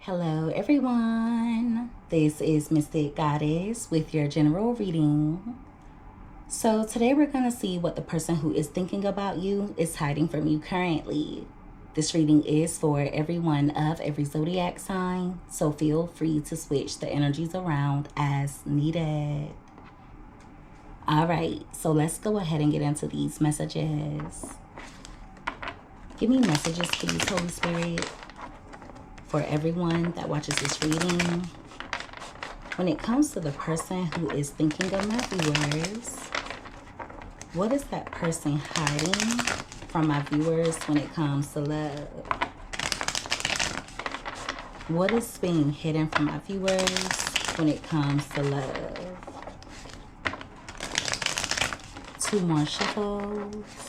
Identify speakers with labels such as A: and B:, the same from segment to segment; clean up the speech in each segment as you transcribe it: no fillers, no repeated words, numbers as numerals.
A: Hello everyone, this is Mystic Goddess with your general reading. So today we're going to see what the person who is thinking about you is hiding from you currently. This reading is for everyone of every zodiac sign, so feel free to switch the energies around as needed. Alright, so let's go ahead and get into these messages. Give me messages please, Holy Spirit, for everyone that watches this reading. When it comes to the person who is thinking of my viewers, what is that person hiding from my viewers when it comes to love? What is being hidden from my viewers when it comes to love? Two more shuffles.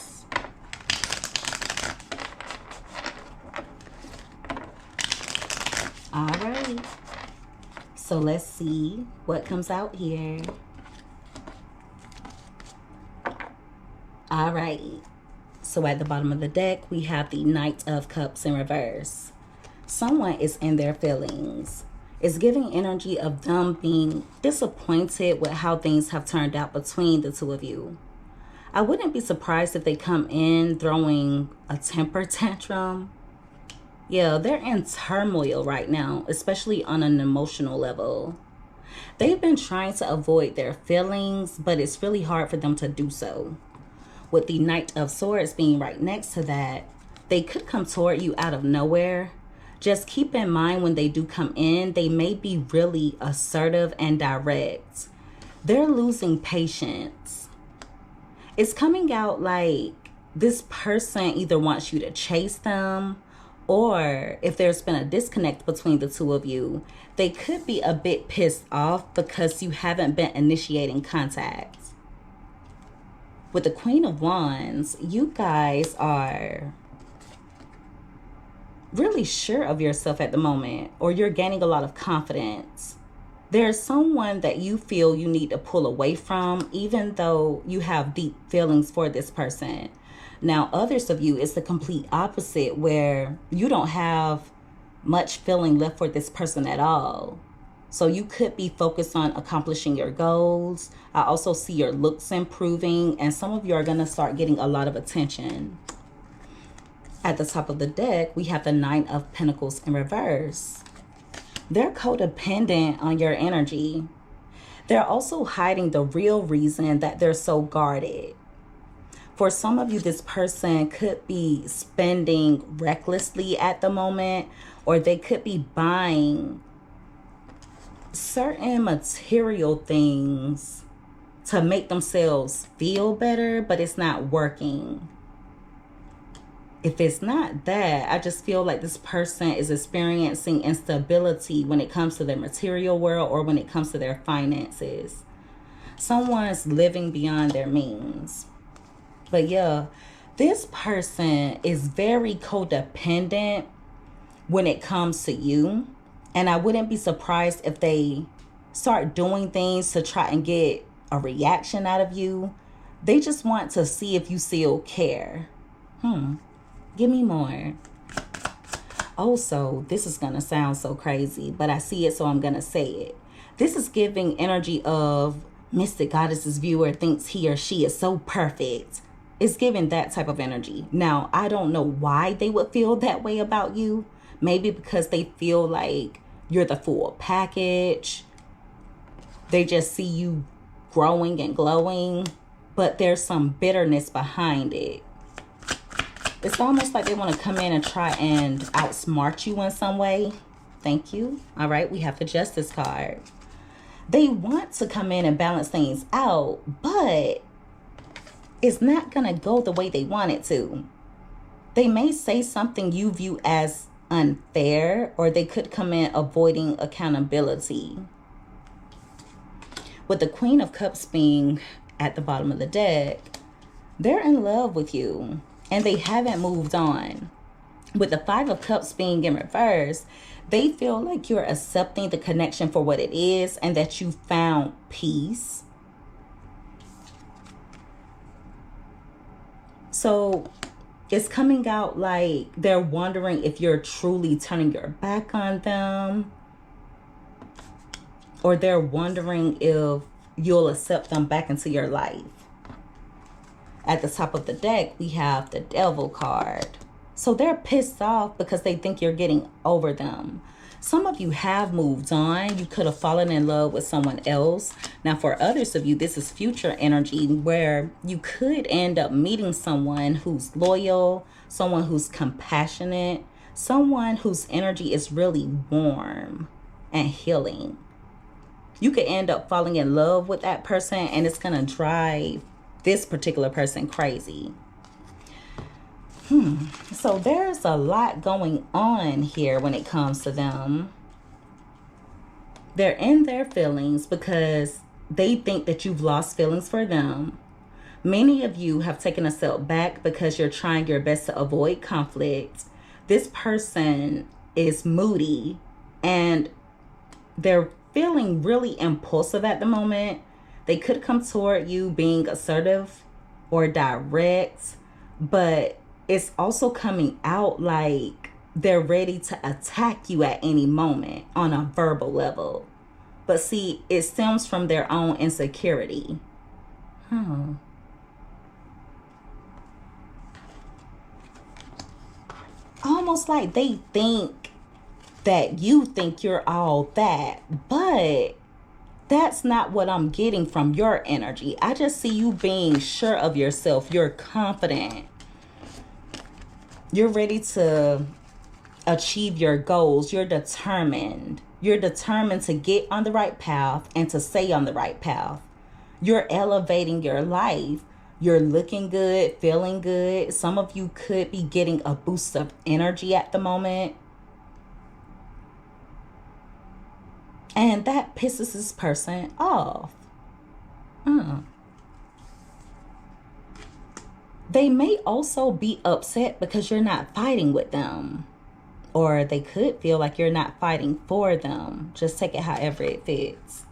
A: All right, so let's see what comes out here. All right, so at the bottom of the deck, we have the Knight of Cups in reverse. Someone is in their feelings. It's giving energy of them being disappointed with how things have turned out between the two of you. I wouldn't be surprised if they come in throwing a temper tantrum. Yeah, they're in turmoil right now, especially on an emotional level. They've been trying to avoid their feelings, but it's really hard for them to do so. With the Knight of Swords being right next to that, they could come toward you out of nowhere. Just keep in mind when they do come in, they may be really assertive and direct. They're losing patience. It's coming out like this person either wants you to chase them, or if there's been a disconnect between the two of you, they could be a bit pissed off because you haven't been initiating contact. With the Queen of Wands, you guys are really sure of yourself at the moment, or you're gaining a lot of confidence. There's someone that you feel you need to pull away from, even though you have deep feelings for this person. Now, others of you, it's the complete opposite, where you don't have much feeling left for this person at all. So you could be focused on accomplishing your goals. I also see your looks improving, and some of you are going to start getting a lot of attention. At the top of the deck, we have the Nine of Pentacles in reverse. They're codependent on your energy. They're also hiding the real reason that they're so guarded. For some of you, this person could be spending recklessly at the moment, or they could be buying certain material things to make themselves feel better, but it's not working. If it's not that, I just feel like this person is experiencing instability when it comes to their material world or when it comes to their finances. Someone's living beyond their means. But yeah, this person is very codependent when it comes to you. And I wouldn't be surprised if they start doing things to try and get a reaction out of you. They just want to see if you still care. Give me more. Also, this is going to sound so crazy, but I see it, so I'm going to say it. This is giving energy of Mystic Goddess's viewer thinks he or she is so perfect. It's giving that type of energy. Now, I don't know why they would feel that way about you. Maybe because they feel like you're the full package. They just see you growing and glowing, but there's some bitterness behind it. It's almost like they want to come in and try and outsmart you in some way. Thank you. All right, we have the Justice card. They want to come in and balance things out, but it's not going to go the way they want it to. They may say something you view as unfair, or they could come in avoiding accountability. With the Queen of Cups being at the bottom of the deck, they're in love with you and they haven't moved on. With the Five of Cups being in reverse, they feel like you're accepting the connection for what it is and that you found peace. So It's coming out like they're wondering if you're truly turning your back on them, or they're wondering if you'll accept them back into your life. At the top of the deck, we have the Devil card. So they're pissed off because they think you're getting over them. Some of you have moved on. You could have fallen in love with someone else. Now, for others of you, this is future energy where you could end up meeting someone who's loyal, someone who's compassionate, someone whose energy is really warm and healing. You could end up falling in love with that person, and it's going to drive this particular person crazy. So there's a lot going on here when it comes to them. They're in their feelings because they think that you've lost feelings for them. Many of you have taken a step back because you're trying your best to avoid conflict. This person is moody and they're feeling really impulsive at the moment. They could come toward you being assertive or direct, but it's also coming out like they're ready to attack you at any moment on a verbal level. But see, it stems from their own insecurity. Almost like they think that you think you're all that, but that's not what I'm getting from your energy. I just see you being sure of yourself. You're confident. You're ready to achieve your goals. You're determined. You're determined to get on the right path and to stay on the right path. You're elevating your life. You're looking good, feeling good. Some of you could be getting a boost of energy at the moment. And that pisses this person off. They may also be upset because you're not fighting with them. Or they could feel like you're not fighting for them. Just take it however it fits.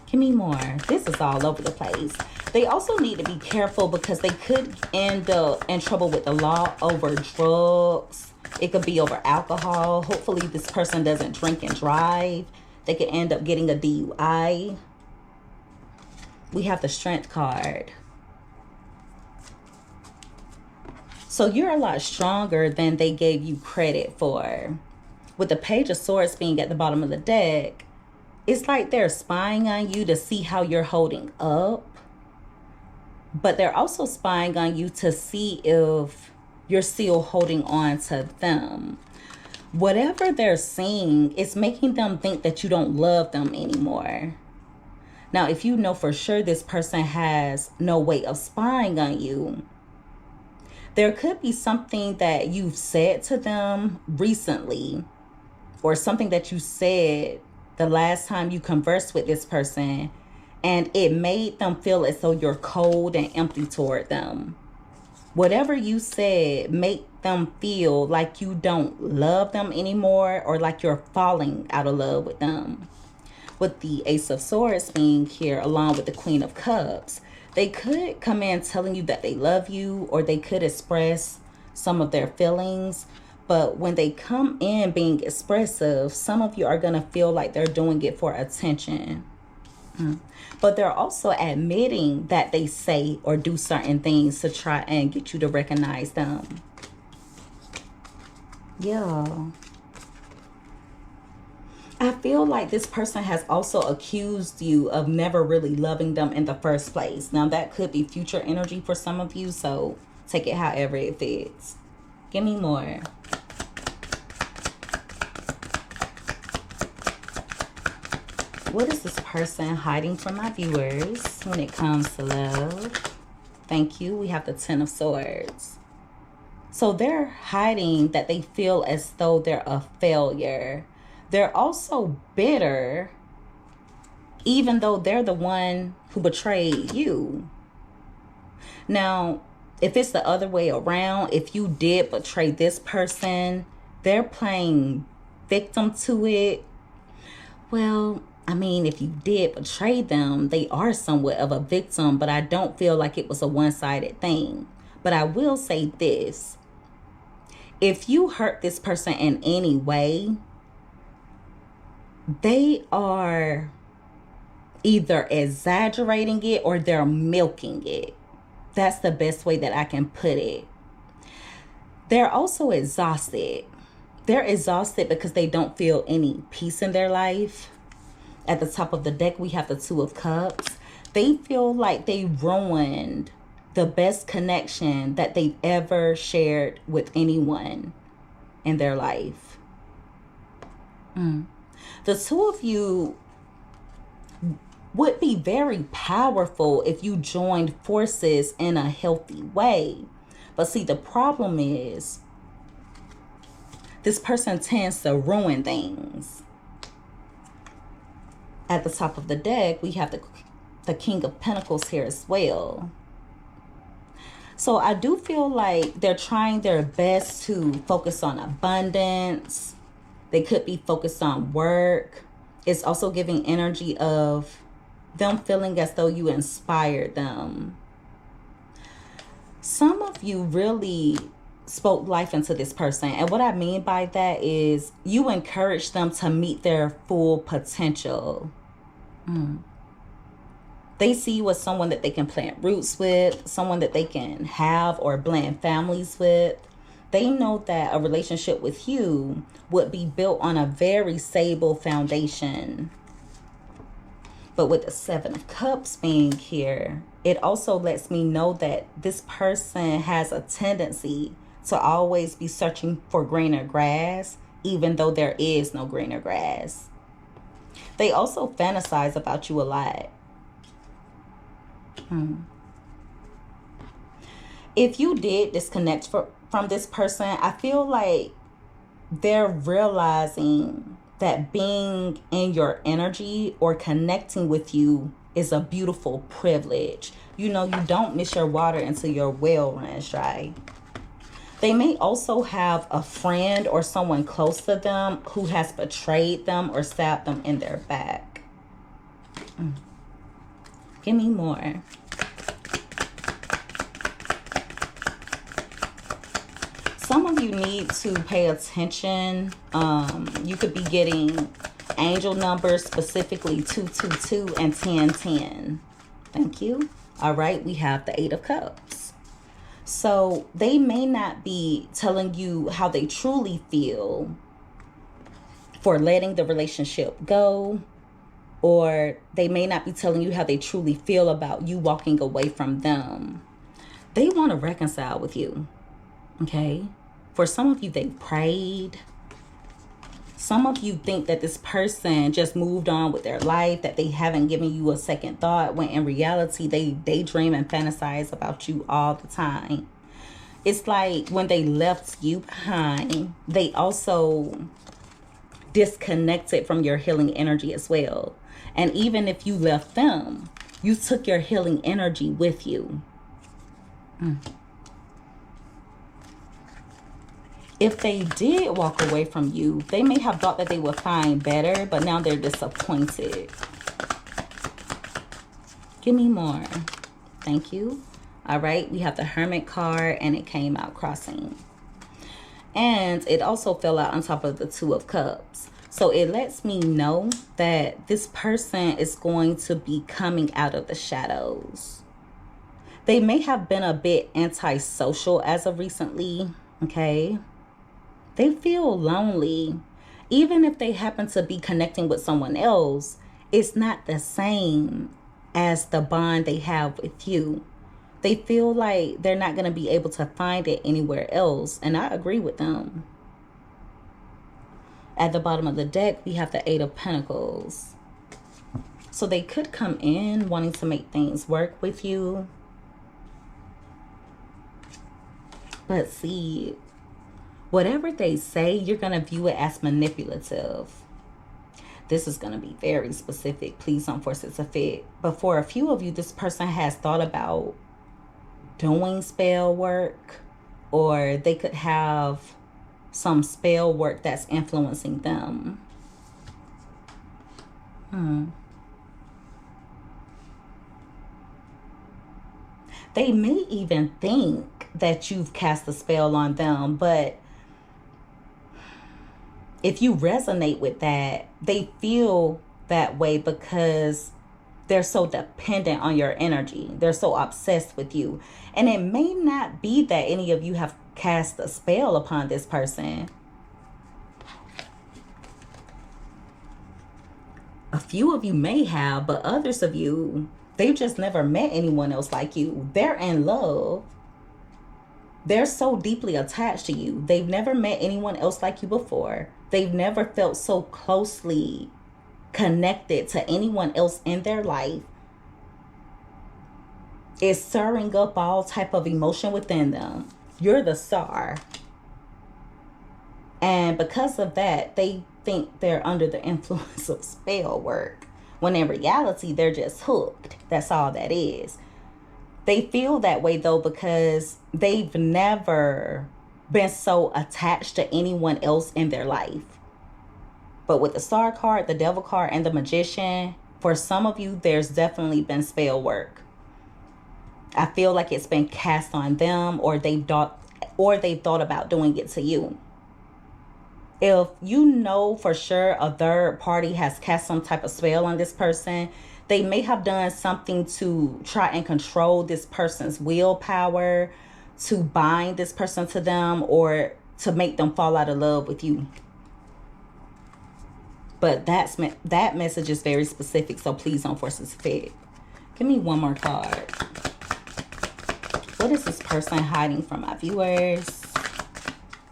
A: Give me more. This is all over the place. They also need to be careful because they could end up in trouble with the law over drugs. It could be over alcohol. Hopefully this person doesn't drink and drive. They could end up getting a DUI. We have the Strength card. So you're a lot stronger than they gave you credit for. With the Page of Swords being at the bottom of the deck, it's like they're spying on you to see how you're holding up. But they're also spying on you to see if you're still holding on to them. Whatever they're seeing is making them think that you don't love them anymore. Now, if you know for sure this person has no way of spying on you, there could be something that you've said to them recently, or something that you said the last time you conversed with this person, and it made them feel as though you're cold and empty toward them. Whatever you said made them feel like you don't love them anymore, or like you're falling out of love with them. With the Ace of Swords being here along with the Queen of Cups, they could come in telling you that they love you, or they could express some of their feelings. But when they come in being expressive, some of you are going to feel like they're doing it for attention. But they're also admitting that they say or do certain things to try and get you to recognize them. Yeah. I feel like this person has also accused you of never really loving them in the first place. Now, that could be future energy for some of you, so take it however it fits. Give me more. What is this person hiding from my viewers when it comes to love? Thank you. We have the Ten of Swords. So they're hiding that they feel as though they're a failure. They're also bitter, even though they're the one who betrayed you. Now, if it's the other way around, if you did betray this person, they're playing victim to it. Well, I mean, if you did betray them, they are somewhat of a victim, but I don't feel like it was a one-sided thing. But I will say this. If you hurt this person in any way, they are either exaggerating it or they're milking it. That's the best way that I can put it. They're also exhausted. They're exhausted because they don't feel any peace in their life. At the top of the deck, we have the Two of Cups. They feel like they ruined the best connection that they've ever shared with anyone in their life. The two of you would be very powerful if you joined forces in a healthy way. But see, the problem is this person tends to ruin things. At the top of the deck, we have the King of Pentacles here as well. So I do feel like they're trying their best to focus on abundance. They could be focused on work. It's also giving energy of them feeling as though you inspired them. Some of you really spoke life into this person. And what I mean by that is you encouraged them to meet their full potential. They see you as someone that they can plant roots with, someone that they can have or blend families with. They know that a relationship with you would be built on a very stable foundation. But with the Seven of Cups being here, it also lets me know that this person has a tendency to always be searching for greener grass, even though there is no greener grass. They also fantasize about you a lot. If you did disconnect from this person, I feel like they're realizing that being in your energy or connecting with you is a beautiful privilege. You know, you don't miss your water until your well runs dry. They may also have a friend or someone close to them who has betrayed them or stabbed them in their back. Give me more. Some of you need to pay attention. You could be getting angel numbers, specifically 222 and 1010. Thank you. All right, we have the Eight of Cups. So they may not be telling you how they truly feel for letting the relationship go, or they may not be telling you how they truly feel about you walking away from them. They want to reconcile with you. Okay? For some of you, they prayed. Some of you think that this person just moved on with their life, that they haven't given you a second thought, when in reality, they daydream and fantasize about you all the time. It's like when they left you behind, they also disconnected from your healing energy as well. And even if you left them, you took your healing energy with you. If they did walk away from you, they may have thought that they would find better, but now they're disappointed. Give me more. Thank you. All right, we have the Hermit card, and it came out crossing. And it also fell out on top of the Two of Cups. So it lets me know that this person is going to be coming out of the shadows. They may have been a bit antisocial as of recently, okay? They feel lonely. Even if they happen to be connecting with someone else, it's not the same as the bond they have with you. They feel like they're not going to be able to find it anywhere else. And I agree with them. At the bottom of the deck, we have the Eight of Pentacles. So they could come in wanting to make things work with you. But see, whatever they say, you're going to view it as manipulative. This is going to be very specific. Please don't force it to fit. But for a few of you, this person has thought about doing spell work, or they could have some spell work that's influencing them. They may even think that you've cast a spell on them, but if you resonate with that, they feel that way because they're so dependent on your energy. They're so obsessed with you. And it may not be that any of you have cast a spell upon this person. A few of you may have, but others of you, they've just never met anyone else like you. They're in love. They're so deeply attached to you. They've never met anyone else like you before. They've never felt so closely connected to anyone else in their life. It's stirring up all type of emotion within them. You're the star. And because of that, they think they're under the influence of spell work, when in reality, they're just hooked. That's all that is. They feel that way, though, because they've never been so attached to anyone else in their life. But with the Star card, the Devil card, and the Magician, for some of you, there's definitely been spell work. I feel like it's been cast on them, or they've thought about doing it to you. If you know for sure a third party has cast some type of spell on this person, they may have done something to try and control this person's willpower, to bind this person to them, or to make them fall out of love with you. But that message is very specific, so please don't force it to fit. Give me one more card. What is this person hiding from my viewers?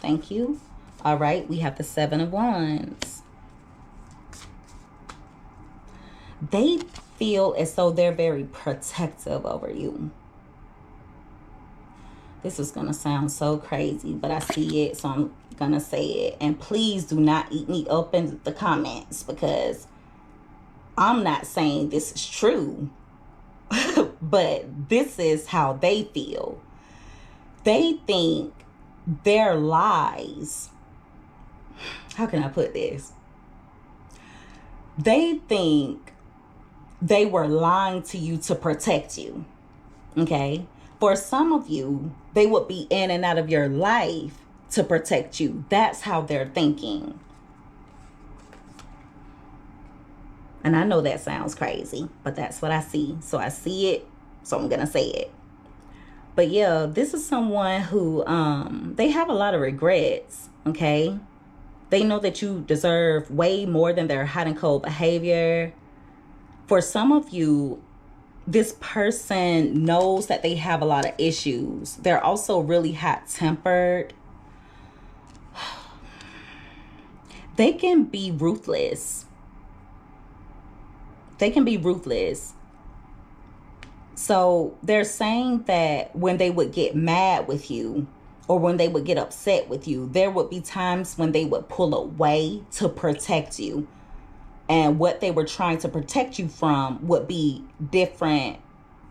A: Thank you. All right, we have the Seven of Wands. They feel as though they're very protective over you. This is going to sound so crazy, but I see it, so I'm going to say it. And please do not eat me up in the comments, because I'm not saying this is true. But this is how they feel. They think their lies... How can I put this? They think they were lying to you to protect you. Okay? For some of you, they would be in and out of your life to protect you. That's how they're thinking. And I know that sounds crazy, but that's what I see. So I see it, so I'm going to say it. But yeah, this is someone who, they have a lot of regrets, okay? They know that you deserve way more than their hot and cold behavior. For some of you, this person knows that they have a lot of issues. They're also really hot-tempered. They can be ruthless. They can be ruthless. So they're saying that when they would get mad with you, or when they would get upset with you, there would be times when they would pull away to protect you. And what they were trying to protect you from would be different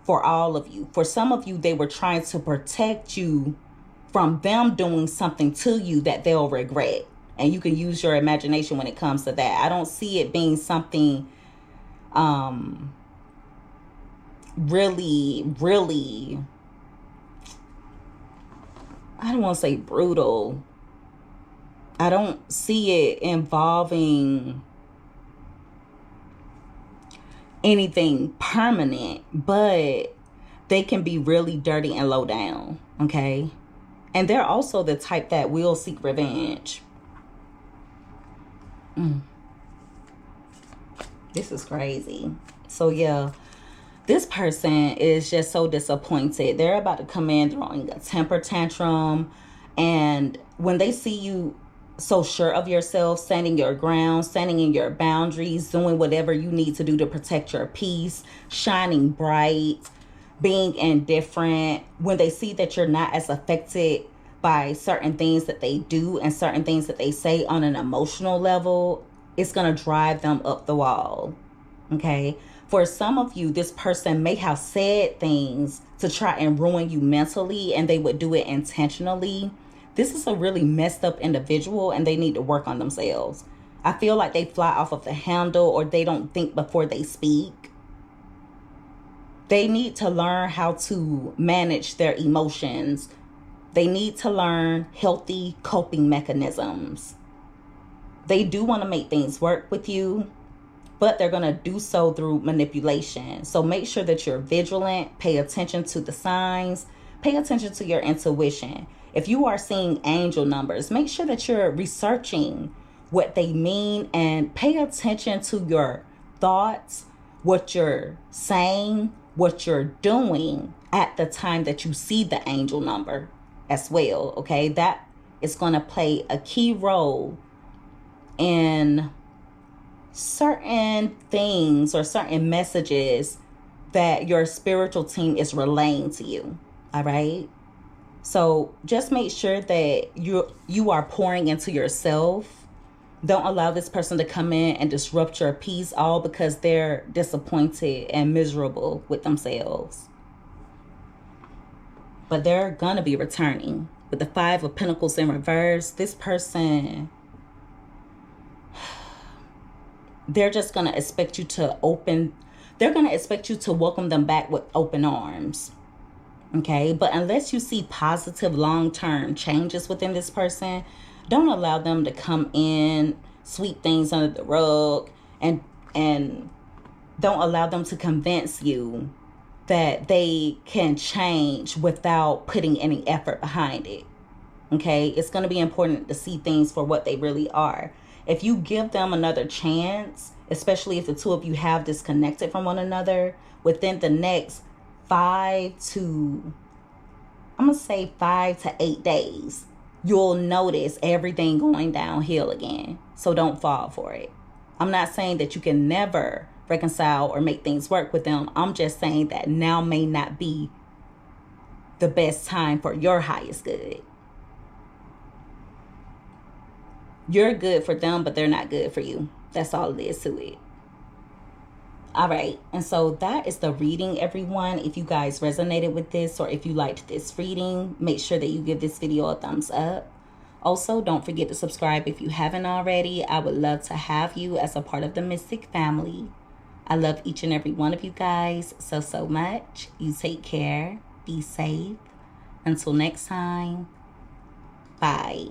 A: for all of you. For some of you, they were trying to protect you from them doing something to you that they'll regret. And you can use your imagination when it comes to that. I don't see it being something really, I don't want to say brutal. I don't see it involving anything permanent, but they can be really dirty and low down, okay? And they're also the type that will seek revenge. This is crazy. So yeah, this person is just so disappointed. They're about to come in throwing a temper tantrum. And when they see you so sure of yourself, standing your ground, standing in your boundaries, doing whatever you need to do to protect your peace, shining bright, being indifferent, when they see that you're not as affected by certain things that they do and certain things that they say on an emotional level, it's going to drive them up the wall. Okay? For some of you, this person may have said things to try and ruin you mentally, and they would do it intentionally. This is a really messed up individual, and they need to work on themselves. I feel like they fly off of the handle, or they don't think before they speak. They need to learn how to manage their emotions. They need to learn healthy coping mechanisms. They do want to make things work with you, but they're going to do so through manipulation. So make sure that you're vigilant, pay attention to the signs, pay attention to your intuition. If you are seeing angel numbers, make sure that you're researching what they mean and pay attention to your thoughts, what you're saying, what you're doing at the time that you see the angel number as well. Okay, that is going to play a key role in certain things or certain messages that your spiritual team is relaying to you. All right. So just make sure that you are pouring into yourself. Don't allow this person to come in and disrupt your peace, all because they're disappointed and miserable with themselves. But they're gonna be returning. With the 5 of Pentacles in reverse, this person, they're just gonna expect you to welcome them back with open arms. Okay, but unless you see positive long-term changes within this person, don't allow them to come in, sweep things under the rug, and don't allow them to convince you that they can change without putting any effort behind it. Okay, it's going to be important to see things for what they really are. If you give them another chance, especially if the two of you have disconnected from one another, within the next 5 to 8 days, you'll notice everything going downhill again. So don't fall for it. I'm not saying that you can never reconcile or make things work with them. I'm just saying that now may not be the best time for your highest good. You're good for them, but they're not good for you. That's all it is to it. All right, and so that is the reading, everyone. If you guys resonated with this or if you liked this reading, make sure that you give this video a thumbs up. Also, don't forget to subscribe if you haven't already. I would love to have you as a part of the Mystic family. I love each and every one of you guys so much. You take care. Be safe. Until next time, bye.